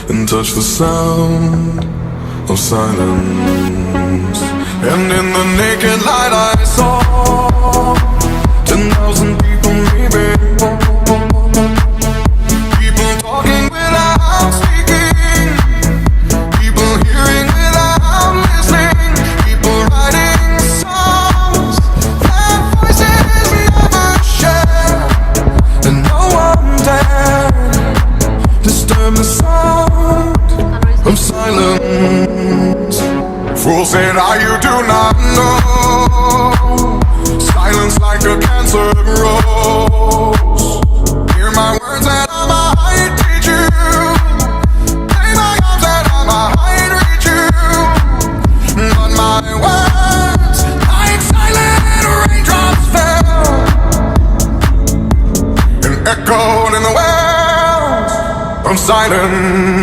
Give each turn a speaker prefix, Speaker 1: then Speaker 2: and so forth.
Speaker 1: and touch the sound of silence. And in the naked light I saw 10,000 people maybe, people talking without speaking, people hearing without listening, people writing songs that voices never share, and no one dared disturb the sound of silence. Fool said, you do not know. Silence like a cancer grows. Hear my words and I might teach you. Play my arms and I might reach you. But my words, like silent raindrops fell and echoed in the wells of silence.